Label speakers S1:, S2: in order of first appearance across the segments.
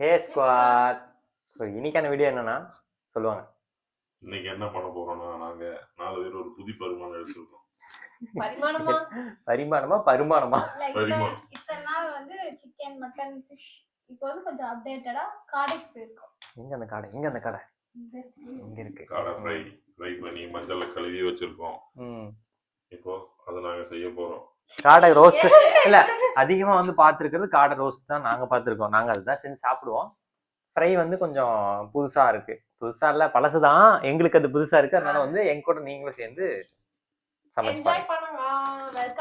S1: ஹே squad. So இன்னைக்கான video என்னன்னா சொல்லுவாங்க.
S2: இன்னைக்கு என்ன பண்ண போறோம்னா, நாங்க 4 பேர் ஒரு புது பரிமாணம் எடுத்திருக்கோம்.
S1: பரிமாணமா பரிமாணமா
S2: பரிமாணம்.
S3: இத்தனை நாள் வந்து சிக்கன் மட்டன் ஃபிஷ், இப்போ வந்து கொஞ்சம் அப்டேட்டடா காடைக்கு போயிருக்கோம்.
S1: எங்க அந்த கடை? எங்க அந்த கடை? இங்க இருக்கு.
S2: காடை ஃப்ரை பண்ணி மஞ்சள்ல கழுவி வச்சிருக்கோம். இப்போ அதை நாங்க செய்ய போறோம்.
S1: காடை ரோஸ்ட் இல்ல, அதிகமா வந்து பாத்துருக்கிறது காடை ரோஸ்ட் தான் நாங்க பாத்துருக்கோம். நாங்க அதுதான் செஞ்சு சாப்பிடுவோம். ஃப்ரை வந்து கொஞ்சம் புதுசா இருக்கு. புதுசா இல்ல, பழசுதான். எங்களுக்கு அது புதுசா இருக்கு. அதனால வந்து எங்க கூட நீங்களும் சேர்ந்து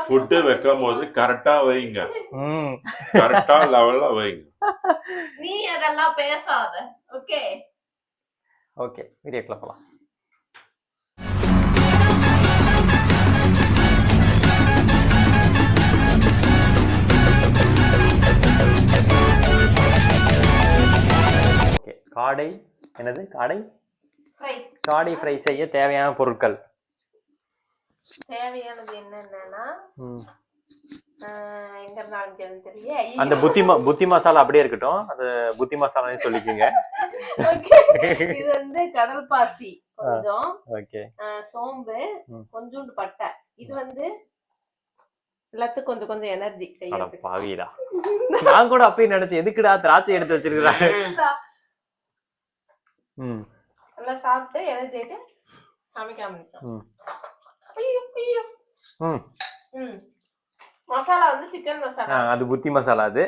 S2: ஃபுட்டு வைக்கும் போது கரெக்டா வைங்க. கரெக்டா லெவல்ல வைங்க.
S3: நீ அதெல்லாம் பேசாத. ஓகே
S1: ஓகே, வீடியோக்குள்ள போலாம். ஓகே, காடை என்னது? காடை ஃப்ரை செய்ய தேவையான பொருட்கள்.
S3: தேவையானது என்னன்னா எங்க இருந்தாலும் தெரியல.
S1: அந்த புத்தி மசாலா அப்படியே இருக்கட்டும். அந்த புத்தி மசாலானே சொல்லிக்கோங்க.
S3: இது வந்து கடல் பாசி கொஞ்சம்,
S1: ஓகே,
S3: சோம்பு கொஞ்சோண்டு பட்டை. இது வந்து எல்லாத்துக்கும் கொஞ்சம் கொஞ்சம் எனர்ஜி செய்யறது.
S1: பாவிடா, நான் கூட அப்பயே நினைச்சேன் எதுக்குடா திராட்சை எடுத்து வச்சிருக்காங்க.
S3: நல்லா சாப்பிட்டு எனர்ஜி ஆயிட்டு சமைக்காம மசாலா வந்து சிக்கன் மசாலா.
S1: அது புத்தி மசாலா. அது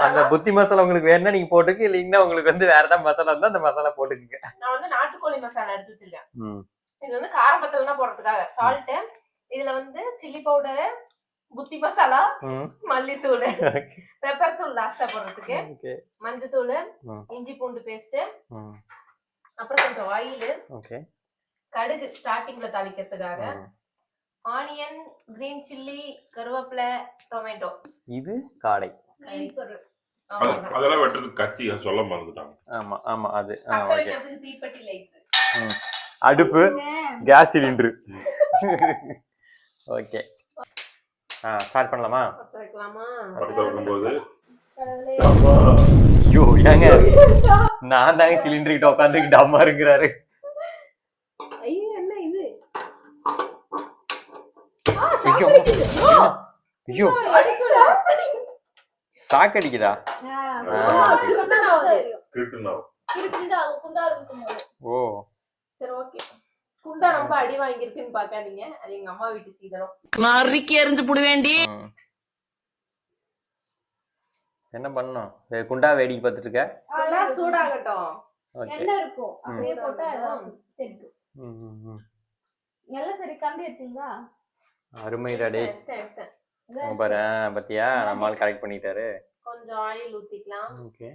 S1: அந்த புத்தி மசாலா உங்களுக்கு வேணும்னா நீங்க போட்டுக்கு, இல்லைன்னா உங்களுக்கு வந்து வேற ஏதாவது மசாலா இருந்தா அந்த மசாலா போட்டுக்குங்க.
S3: நான் வந்து நாட்டுக்கோழி மசாலா எடுத்து வச்சிருக்கேன். இது வந்து காரமத்தல்னா போடுறதுக்காக சால்ட். இதுல வந்து சில்லி பவுடரு, புத்தி மசாலா, மல்லித்தூள், பெப்பர் தூள் லாஸ்டா போடுறதுக்கு, மஞ்சத்தூள், இஞ்சி பூண்டு பேஸ்ட், அப்புறம் கொஞ்சம் ஆயில், கடுகு ஸ்டார்டிங்ல தாளிக்கிறதுக்காக, ஆனியன், கிரீன் சில்லி, கருவேப்பிலை, டொமேட்டோ.
S1: இது காடை.
S2: அதெல்லாம் வெட்டுறதுக்கு கத்தி சொல்ல மறந்துட்டாங்க.
S1: ஆமா ஆமா, அது
S3: தீப்பெட்டி லைட்,
S1: அடுப்பு, கேஸ் சிலிண்டர். ஓகே, ஸ்டார்ட் பண்ணலாமா?
S2: வைக்கும்போது
S1: ஐயோ ஏங்க, நான் தாங்க சிலிண்டர் கிட்ட உட்காந்துக்கிட்டு அம்மா இருக்கிறாரு.
S3: ஐயோ என்ன இது?
S1: ஐயோ சாக்கடிக்குதா? ஓ
S3: சரி, ஓகே. குண்டா ரொம்ப அடி வாங்கிருக்குன்னு பாக்காதீங்க, அது எங்க அம்மா வீட்டு சீதனம்.
S4: நறுக்கி எரிஞ்சு புடுவேண்டி.
S1: என்ன பண்ணணும்? குண்டா வேடிக்கை பார்த்துட்டு இருக்க.
S3: சூடாகட்டும், என்ன இருக்கும் அப்படியே போட்டா அதான் தெரியும். எல்லாம் சரி, கம்பி எடுத்தீங்களா?
S1: அருமைடா டேய். பாரு பாத்தியா, நம்மால் கரெக்ட் பண்ணிட்டாரு.
S3: கொஞ்சம் ஆயில் ஊத்திக்கலாம்.
S1: ஓகே,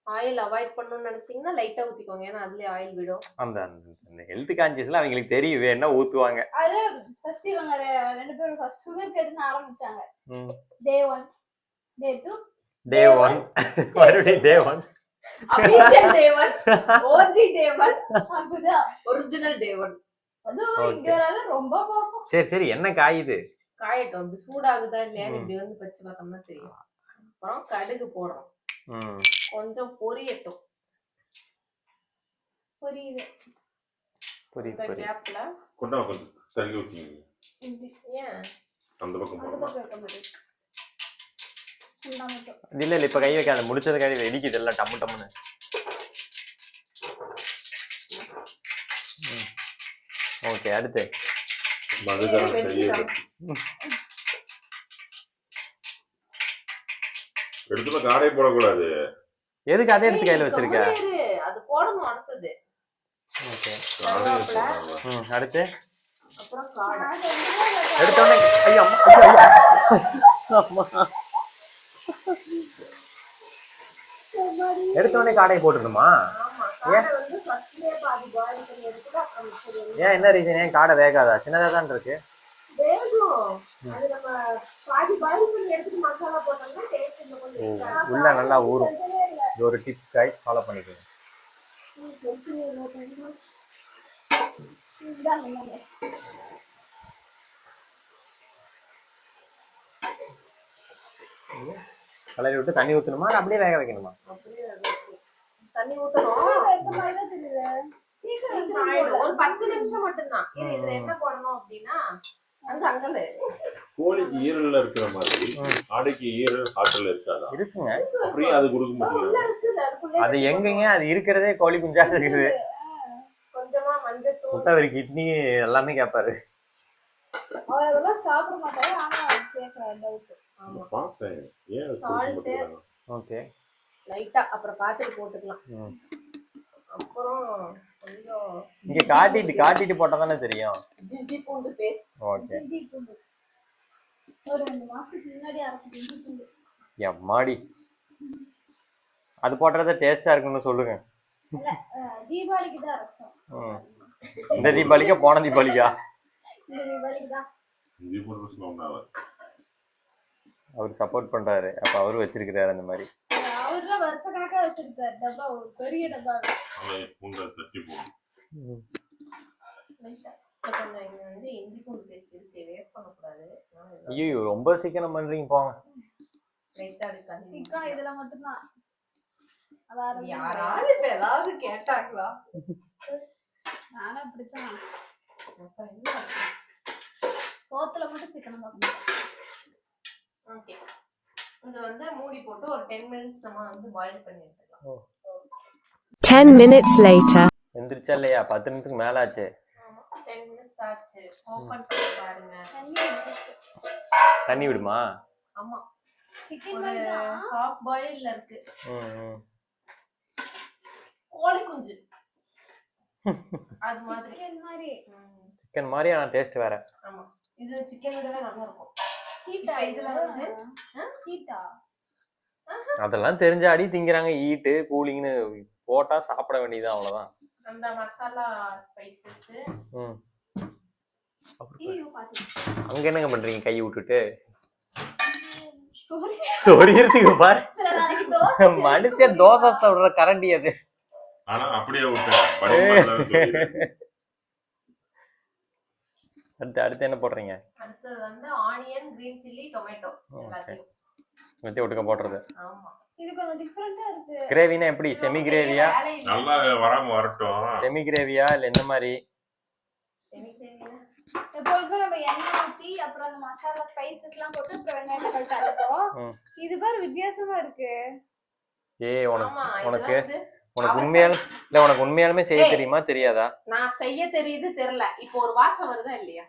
S3: ஆயில் அவாய்ட் பண்ணணும்னு நினைச்சீங்கன்னா லைட்டா ஊத்திக்கோங்க, ஏன்னா அதுலயே ஆயில் விடும்.
S1: அந்த ஹெல்த் கான்சியஸ்ல அவங்களுக்கு தெரியும் என்ன ஊத்துவாங்க.
S3: அது ஃபர்ஸ்ட் இவங்க ரெண்டு பேரும் ஃபர்ஸ்ட் சுகர் கேட்னு ஆரம்பிச்சாங்க. டே 1 டே 2
S1: டே 1 மறுபடியும் டே 1
S3: அபிஷியல் டே 1 ஓஜி டே 1 அப்படியே ஒரிஜினல் டே 1. அது இங்க வரல ரொம்ப மோசம்.
S1: சரி சரி, என்ன காயுது?
S3: காயட்டும், இது சூடாகுதா இல்லையான்னு இப்படி வந்து பச்சை பார்த்தோம்னா தெரியும். அப்புறம் கடுகு போடுறோம். கொஞ்சம் பொரியட்டும். பொரியுது. இந்த கேப்ல
S2: கொண்டா கொஞ்சம் தள்ளி ஊத்திங்க.
S3: ஏன்
S2: அந்த பக்கம் போடுங்க.
S1: இல்ல இல்ல, இப்ப கை வைக்காத, முடிச்சது கை வெடிக்குது எல்லாம் டம்மு டம்முன்னு. ஓகே, அடுத்து
S2: எடுத்துல காடை போடக்கூடாது.
S1: எதுக்கு அதே எடுத்து கையில வச்சிருக்க?
S3: அது போடணும் அடுத்தது.
S1: ஓகே,
S3: அடுத்து அப்புறம் காடை
S1: எடுத்தோனே. ஐயோ அம்மா, எடுத்தோடனே காடையை போட்டுருமா? ஏன், என்ன ரீசன்? ஏன் காடை வேகாதா? சின்னதா தான் இருக்கு. உள்ள நல்லா ஊறும். இது ஒரு டிப்ஸ் கைஸ், ஃபாலோ பண்ணிக்கோங்க. கலரி விட்டு தண்ணி ஊற்றணுமா, அப்படியே வேக வைக்கணுமா?
S3: தண்ணி ஊத்தணும்.
S5: இந்த மாதிரி தான் தெரியுது. சீக்கிரம்
S3: ஆயிடும். ஒரு 10 நிமிஷம் மட்டும்தான். இதுல என்ன போடணும் அப்படின்னா அங்கல
S2: கோழிக்கு ஈரல்ல இருக்கிற மாதிரி ஆடைக்கு ஈரல் ஆற்றல் இருக்காதா?
S1: இருக்குங்க.
S2: அப்படியே அது கொடுக்க முடியும்.
S1: அது எங்கங்க அது இருக்கிறதே கோழி குஞ்சா இருக்குது.
S3: கொஞ்சமா மஞ்சள் தூள்
S1: முட்டை கிட்னி எல்லாமே கேட்பாரு.
S5: அவர் அதெல்லாம் சாப்பிட மாட்டாரு. ஆனா கேட்கறாரு டவுட்.
S2: ஆமா பார்த்தேன். ஏன்
S3: சால்ட்
S1: ஓகே
S3: லைட்டா அப்புறம் பாத்துட்டு போட்டுக்கலாம். அப்புறம் கொஞ்சம்
S1: இங்க காட்டிட்டு போட்டா தானே தெரியும்.
S3: இஞ்சி பூண்டு பேஸ்ட்.
S1: ஓகே
S5: இஞ்சி பூண்டு ஒரு 2 மாசத்துக்கு முன்னாடி அரைச்ச இஞ்சி பூண்டு.
S1: எம்மாடி அது போடுறத டேஸ்டா இருக்குன்னு சொல்லுங்க.
S5: இல்ல தீபாவளிக்கு தான் அரைச்சோம்.
S1: இந்த தீபாவளிக்கா போன தீபாவளிக்கா?
S5: இந்த தீபாவளிக்கு தான்.
S2: இஞ்சி பூண்டு சொன்னாவ
S1: அவர் சப்போர்ட் பண்றாரு. அப்ப அவரு வச்சிருக்கிறாரு அந்த மாதிரி.
S5: அவர்லாம் வருஷக்கணக்கா வச்சிருக்காரு டப்பா. ஒரு பெரிய டப்பா.
S2: அவன் பூண்டை தட்டி போடும்.
S3: லைட்டா கொஞ்சம் இங்க வந்து இஞ்சி பூண்டு பேஸ்ட் இருக்கு. வேஸ்ட் பண்ண கூடாது.
S1: ஐயோ ரொம்ப சீக்கிரம் பண்றீங்க போங்க.
S3: லைட்டா எடுக்காதீங்க.
S5: சிக்கா இதுல மட்டும் தான்.
S3: யாராவது இப்ப ஏதாவது கேட்டாங்களா?
S5: நானும் அப்படித்தான்.
S3: அப்ப என்ன
S5: சோத்துல மட்டும் சிக்கன் தான்.
S3: ஓகே. இது வந்து மூடி போட்டு ஒரு 10 மினிட்ஸ் நம்ம வந்து பாயில் பண்ணி எடுத்துக்கலாம்.
S6: 10 minutes later.
S1: எந்திரிச்சா இல்லையா? 10 நிமிஷத்துக்கு மேல ஆச்சு.
S3: ஆமா 10 மினிட்ஸ் ஆச்சு. ஓபன் பண்ணி பாருங்க.
S1: தண்ணி விடுமா?
S3: ஆமா
S5: சிக்கன்
S3: ஒரு
S5: மாதிரி தான்.
S3: ஹாஃப் பாயில்ல இருக்கு.
S1: ம்
S3: கோழி குஞ்சு அது மாதிரி.
S5: சிக்கன் மாதிரி.
S1: சிக்கன் மாதிரி ஆனா டேஸ்ட் வேற.
S3: ஆமா இது சிக்கன் விடவே நல்லா இருக்கும்.
S5: ஹீட்டா
S3: இதுல வந்து
S5: ஹீட்டா.
S1: அதெல்லாம் தெரிஞ்ச அடி திங்கிறாங்க. ஈட்டு கூலிங்னு போட்டா சாப்பிட வேண்டியது அவ்வளவுதான்.
S3: அந்த மசாலா ஸ்பைசஸ்.
S1: அங்க என்னங்க பண்றீங்க கை விட்டுட்டு?
S5: சாரி.
S1: சொரியறதுக்கு பாரு.
S5: சில நாளைக்கு தோசை
S1: மனுஷன் தோசை சாப்பிடுற கரண்டி அது.
S2: ஆனா அப்படியே விட்டேன்.
S1: அடுத்து என்ன போடுறீங்க?
S3: அடுத்து வந்து ஆனியன், கிரீன் சில்லி, டொமேட்டோ எல்லாத்தையும்
S1: வெத்தி ஒட்டுக்க போடுறது.
S3: ஆமா
S5: இது கொஞ்சம் டிஃபரெண்டா இருக்கு.
S1: கிரேவினா எப்படி? செமி கிரேவியா?
S2: நல்லா வராம வரட்டும்.
S1: செமி கிரேவியா இல்ல என்ன மாதிரி?
S3: செமி கிரேவியா?
S5: எப்பொழுதுமே நம்ம எண்ணெய் ஊத்தி அப்புறம் அந்த மசாலா ஸ்பைசஸ் எல்லாம் போட்டு அப்புறம் வெங்காயம் தக்காளி தாளிப்போம். இது பாரு வித்தியாசமா இருக்கு.
S1: ஏய்
S3: ஆமா
S1: உனக்கு
S3: இது
S1: உனக்கு உண்மையாலுமே செய்ய தெரியுமா தெரியாதா?
S3: நான் செய்ய தெரியுது தெரியல. இப்போ ஒரு வாசம் வருதா இல்லையா?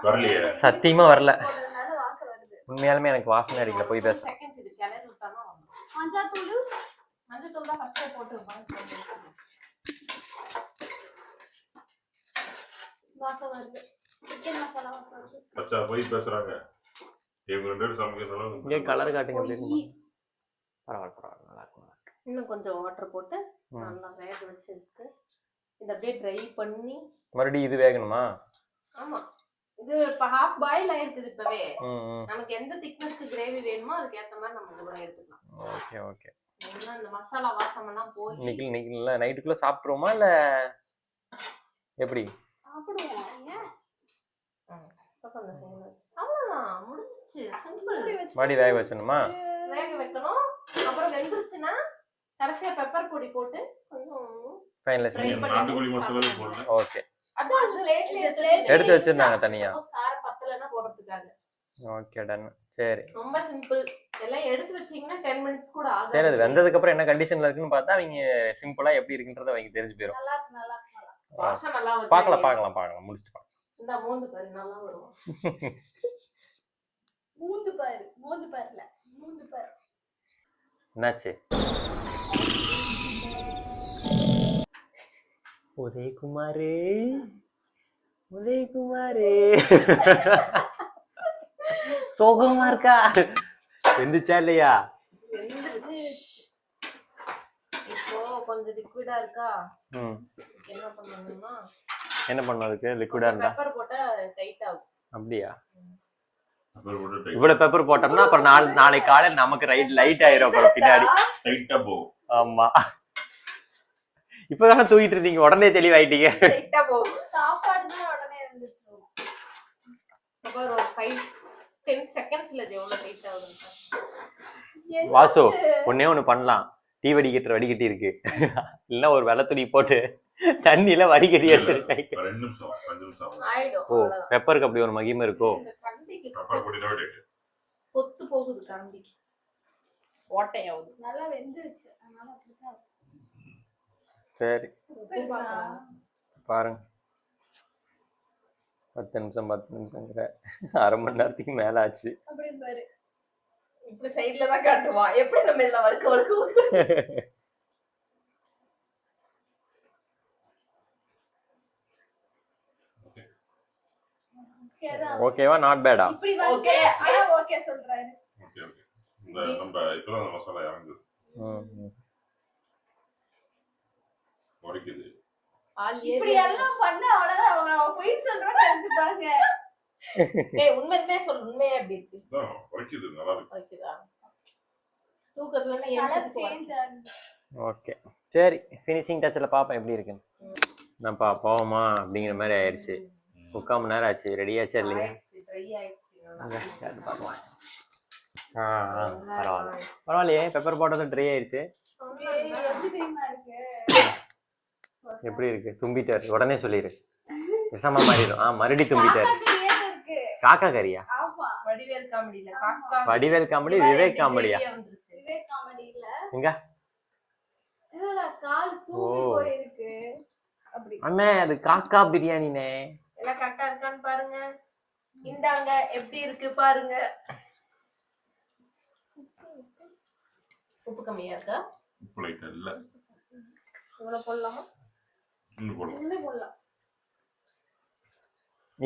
S2: வரலையே.
S1: சத்தியமா வரல.
S5: போடுறதுனால வாசம் வருது.
S1: உண்மையாலுமே எனக்கு வாசனை அடிக்கல. போய் பேச.
S3: செகண்ட்ஸ் இது கிளறி விட்டானா வரும்.
S5: மஞ்சள் தூள்
S3: தான் ஃபர்ஸ்ட் போட்டு
S5: வாசம் வருது. சிக்கன் மசாலா வாசம் வருது.
S2: பச்சா போய் பேசுறாங்க. இவங்க ரெண்டு பேரும் சமைக்க
S1: இங்கே
S2: சொல்லுங்க.
S1: கலர் காட்டுங்க எப்படி இருக்குமா? பரவாயில்ல நல்லா இருக்கும்.
S3: இன்னும் கொஞ்சம் வாட்டர் போட்டு நல்லா வேக வச்சிருக்கு. இத அப்படியே ட்ரை பண்ணி
S1: மறுபடியும் இது வேகணுமா?
S3: ஆமா இது இப்ப ஹாஃப் பாயில் ஆயிருக்குது இப்பவே. நமக்கு எந்த திக்னஸ்க்கு கிரேவி வேணுமோ அதுக்கு ஏத்த மாதிரி நம்ம இது கூட எடுத்துக்கலாம்.
S1: Okay okay.
S3: இந்த மசாலா வாசம் எல்லாம் போய்
S1: இன்னைக்கு இல்ல நைட்டுக்குள்ள சாப்பிடுவோமா இல்ல எப்படி?
S5: சாப்பிடுவோம். ஏன்?
S3: அவ்வளவுதான் முடிஞ்சிச்சு. சிம்பிள்.
S1: மறுபடி வேக வச்சணுமா?
S3: வேக வைக்கணும். அப்புறம் வெந்துருச்சுன்னா கடைசியா பெப்பர் பொடி போட்டு கொஞ்சம்
S1: ஃபைனலைஸ்
S3: Fry
S1: பண்ணி.
S2: நாட்டுக்கோழி மசாலா போடல.
S1: ஓகே.
S3: அதான் அந்த பிளேட்ல
S1: எடுத்து வச்சிருந்தாங்க தனியா.
S3: காரம் பத்தலன்னா போடுறதுக்காக.
S1: Okay done. சரி.
S3: ரொம்ப சிம்பிள். எல்லாம் எடுத்து வச்சீங்கன்னா 10 மினிட்ஸ் கூட ஆகாது.
S1: சரி அது வெந்ததுக்கு அப்புறம் என்ன கண்டிஷன்ல இருக்குன்னு பார்த்தா அவங்க சிம்பிளா எப்படி இருக்குன்றத அவங்க தெரிஞ்சு போயிடும்.
S5: நல்லா இருக்கு நல்லா இருக்கு.
S3: வாசம் நல்லா வருது.
S1: பார்க்கலாம் முடிச்சிட்டு பார்க்கலாம்.
S3: இந்த மூந்து பாரு நல்லா வரும்.
S5: மூந்து பாருல. மூந்து பாரு.
S1: என்னாச்சு? உதயகுமாரே சோகமா இருக்கா? எந்திரிச்சா இல்லையா?
S3: இப்போ கொஞ்சம் லிக்விடா இருக்கா? என்ன பண்ணணும்னா
S1: என்ன பண்ணதுக்கு லிக்விடா இருந்தா
S3: பெப்பர் போட்டா டைட் ஆகும்.
S1: அப்படியா?
S2: பெப்பர்
S1: இவ்வளவு பெப்பர் போட்டோம்னா அப்புறம் நாளைக்கு காலையில நமக்கு லைட் ஆயிரும் அப்புறம் பின்னாடி.
S2: டைட்டா போகும்.
S1: ஆமா இப்பதானே தூக்கிட்டு இருந்தீங்க உடனே தெளிவாயிட்டீங்க.
S3: டைட்டா போகும்.
S5: சாப்பாடு தான் உடனே வந்துச்சுரும்.
S3: அப்புறம் ஒரு 5-10 செகண்ட்ஸ்ல இது எவ்வளவு டைட் ஆகுது.
S1: வாசு ஒண்ணே ஒண்ணு பண்ணலாம். டீ வடிகட்டுற வடிகட்டி இருக்கு. இல்ல ஒரு வெள்ளை துணி போட்டு தண்ணியில வடிகட்டி எடுத்துருக்காங்க.
S2: 2 நிமிஷம் 5 நிமிஷம் ஆகும்.
S3: ஆயிடும்
S1: ஓ பெப்பருக்கு அப்படி ஒரு மகிமை இருக்கோ?
S3: இந்த கரண்டிக்கு
S2: பெப்பர் பொடி தான் டேட்.
S3: பொத்து போகுது கரண்டிக்கு. ஓட்டையாவுது.
S5: நல்லா வெந்துருச்சு அதனால அப்படிதான் இருக்கு.
S1: சரி
S5: உப்பு இருக்கா?
S1: பாருங்க 10 நிமிஷங்கிற அரை மணி நேரத்துக்கு மேல ஆச்சு.
S5: அப்படி பாரு.
S3: இப்படி சைடுல தான் காட்டுவான். எப்படி நம்ம இதுல வழுக்க
S5: ஓகேதான்.
S1: ஓகேவா நாட் பேடா?
S5: இப்படி வந்து
S3: ஓகே.
S5: ஆனா ஓகே சொல்றாரு.
S2: Okay okay. இந்த நம்ம இப்பதான் அந்த மசாலா இறங்குது. உடைக்குது.
S5: இப்படி எல்லாம் பண்ண அவ்வளவுதான் அவங்க பொய் சொல்றோம்னு நினைச்சுப்பாங்க.
S3: டேய் உண்மையுமே சொல்லு. உண்மையா எப்படி இருக்கு?
S2: உடைக்குது நல்லா இருக்கு.
S3: ஓகேதா? தூக்கத்துல இருந்து
S5: கலர்
S3: எந்திரிச்சு
S5: சேஞ்ச் ஆகுது.
S1: ஓகே சரி ஃபினிஷிங் டச்சில் பாப்பேன் எப்படி இருக்குன்னு. என்னப்பா போவோமா அப்படிங்கிற மாதிரி ஆயிடுச்சு. 3/4 மணி நேரம் ஆச்சு. ரெடியாச்சா இல்லையா?
S3: ட்ரை ஆயிடுச்சு.
S1: பார்க்கலாம். பரவாயில்ல பரவாயில்லையே பெப்பர் போட்டது ட்ரை ஆயிடுச்சு.
S5: எப்படி தெரியுமா இருக்கு?
S1: எப்படி இருக்கு? தும்பிட்டாரு உடனே சொல்லிடு. விஷமா மாறிடும். மறுபடி தும்பிட்டாரு.
S5: காக்காக்கு ஏது இருக்கு.
S1: காக்கா கறியா?
S5: ஆமா.
S3: வடிவேல் காமெடியில காக்கா
S1: வடிவேல் காமெடி விவேக் காமெடியா?
S5: விவேக் காமெடியில
S1: எங்க
S5: என்னடா கால் சூப்பி போயிருக்கு அப்படி.
S1: அண்ணே அது காக்கா பிரியாணினே.
S3: எல்லாம் கரெக்டா இருக்கான்னு பாருங்க. இந்தாங்க எப்படி இருக்கு பாருங்க. உப்பு கம்மியா இருக்கா?
S2: உப்பு லைட்டா இல்ல.
S3: இவ்வளவு போடலாமா?
S2: இன்னும் போடலாம்.
S5: இன்னும் போடலாம்.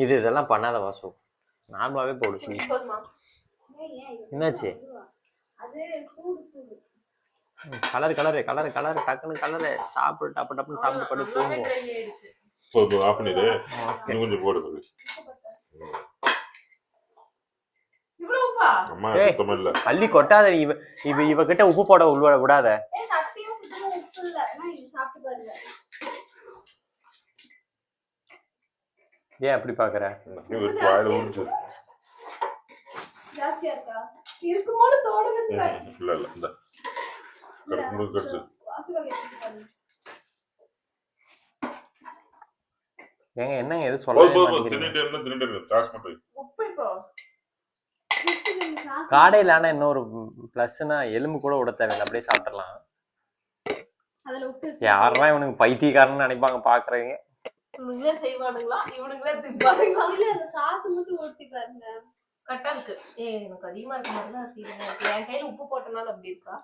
S1: இதெல்லாம் பண்ணாத வாசு. நார்மலாவே போடு.
S3: போதுமா?
S1: என்னாச்சு?
S5: அது சூடு சூடு.
S1: கலர் டக்குன்னு கலரு சாப்பிட்டு டப்புன்னு சாப்பிட்டு படு தூங்கும்.
S3: ட்ரை ஆயிடுச்சு.
S2: போதும் ஆஃப் பண்ணிடு. இன்னும் கொஞ்சம் போடு பாரு.
S3: இவ்வளவு உப்பா?
S2: அம்மா சுத்தமா இல்ல.
S1: அள்ளி கொட்டாத. இவகிட்ட உப்பு போட விடாத.
S5: சத்தியமா சுத்தமா உப்பு இல்ல. நான் இது சாப்பிட்டு பாருங்க.
S1: ஏன் அப்படி பாக்குற?
S2: இது வாயில ஊறிச்சு.
S5: ஜாஸ்தியா இருக்கா?
S3: இருக்குமோன்னு தோணுது.
S2: இல்ல இல்ல இந்த கருப்பு கடிச்சு.
S5: வாசுகாக எடுத்து பாருங்க.
S1: ஏங்க என்னங்க எது
S2: போடு
S1: சொல்ல
S2: போடு தின்னுட்டே சாஸ் மட்டும்.
S3: உப்பு இப்போ
S1: காடையில ஆனா இன்னொரு பிளஸ்னா எலும்பு கூட விட தேவையில்லை. அப்படியே சாப்பிடலாம்.
S5: அதுல உப்பு இருக்கு.
S1: யாரெல்லாம் இவனுக்கு பைத்தியக்காரன்னு நினைப்பாங்க பாக்குறீங்க.
S3: இவனுங்களே செய்வானுங்களா? இவனுங்களே திப்பானுங்களா?
S5: இல்ல அந்த சாஸ் மட்டும் ஊத்தி பாருங்க.
S3: கரெக்டா இருக்கு. எனக்கு அதிகமா இருக்க மாதிரி தான் இருக்கு. என் கையில உப்பு போட்டனால அப்படி இருக்கா?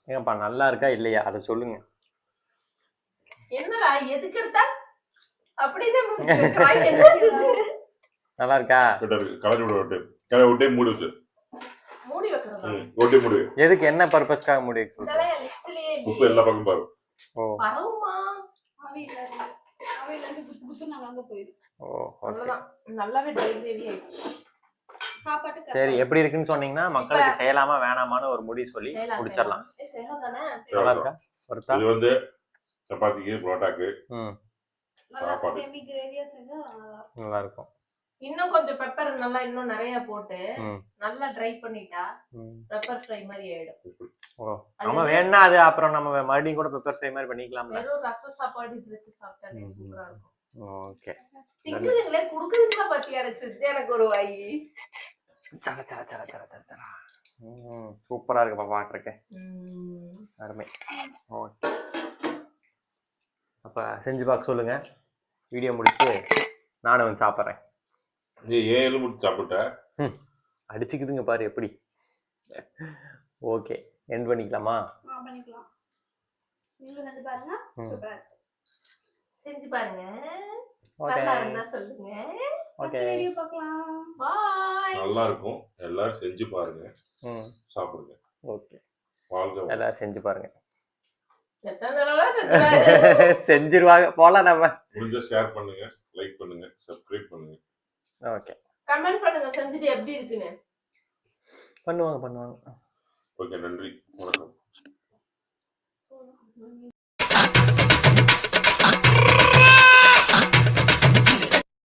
S1: ஏங்கப்பா நல்லா இருக்கா இல்லையா அதை சொல்லுங்க.
S3: என்னடா எதுக்கு எடுத்தா அப்படின்னு
S1: நல்லா இருக்கா?
S2: கலரி விட கலரி விட்டே மூடி வச்சு.
S3: மூடி வைக்கிறதா?
S2: ஒட்டி மூடி.
S1: எதுக்கு என்ன பர்பஸ்க்காக மூடி வைக்க சொல்றீங்க?
S3: இதெல்லாம் என் லிஸ்ட்லயே
S2: உப்பு எல்லா பக்கம் பாரு.
S1: ஓ
S3: பரவுமா?
S5: அவையில இருந்து குத்து நாங்க அங்க போயிடும்.
S1: ஓ ஓகே
S3: அவ்வளவுதான். நல்லாவே ட்ரை கிரேவி ஆயிடுச்சு.
S5: சாப்பாட்டு
S1: சரி எப்படி இருக்குன்னு சொன்னீங்கன்னா மக்களுக்கு செய்யலாமா வேணாமான்னு ஒரு முடிவு சொல்லி முடிச்சிடலாம்.
S3: செய்யலாம் தானே?
S1: நல்லா இருக்கா? ஒருத்தா
S2: இது வந்து சப்பாத்திக்கு புரோட்டாக்கு சாப்பாடு.
S5: செமி கிரேவியா செஞ்சா
S1: நல்லா இருக்கும்.
S3: இன்னும் கொஞ்சம் பெப்பர் நல்லா இன்னும் நிறைய போட்டு நல்லா ட்ரை பண்ணிட்டா பெப்பர் ஃப்ரை மாதிரி ஆயிடும்.
S1: ஓ நம்ம வேணா அது அப்புறம் நம்ம மறுபடியும் கூட பெப்பர் ஃப்ரை மாதிரி பண்ணிக்கலாம்ல.
S3: வெறும் ரச சாப்பாடு வச்சு சாப்பிட்டாலே சூப்பரா இருக்கும்.
S1: ஓகே
S3: திங்குதுங்களே குடுக்குறீங்களா பத்தியா இருக்கு. எனக்கு ஒரு வாய்
S1: சர சர சர சர சர சர. சூப்பரா இருக்குப்பா பாக்குறதுக்கு. அருமை. ஓகே அப்ப செஞ்சு பார்க்க சொல்லுங்க. வீடியோ முடிச்சு நானும் வந்து சாப்பிட்றேன்.
S2: நீ ஏன் எலும்பு சாப்பிட்ட?
S1: அடிச்சுக்குதுங்க பாரு எப்படி. ஓகே எண்ட் பண்ணிக்கலாமா?
S5: பண்ணிக்கலாம். நீங்க வந்து பாருங்க. சூப்பரா இருக்கு.
S3: செஞ்சு பாருங்க.
S1: ஓகே
S3: நல்லா இருந்தா சொல்லுங்க.
S1: ஓகே
S5: வீடியோ பார்க்கலாம்.
S3: பாய்.
S2: நல்லா இருக்கும். எல்லாரும் செஞ்சு பாருங்க. சாப்பிடுங்க.
S1: ஓகே
S2: வாழ்க.
S1: எல்லாரும் செஞ்சு பாருங்க.
S3: எத்தனை தடவை செஞ்சுவாங்க?
S1: செஞ்சிருவாங்க போலாம் நம்ம.
S2: முடிஞ்ச ஷேர் பண்ணுங்க, லைக் பண்ணுங்க, சப்ஸ்கிரைப் பண்ணுங்க.
S1: ஓகே
S3: கமெண்ட் பண்ணுங்க செஞ்சுட்டு எப்படி இருக்குன்னு.
S1: பண்ணுவாங்க.
S2: ஓகே நன்றி வணக்கம்.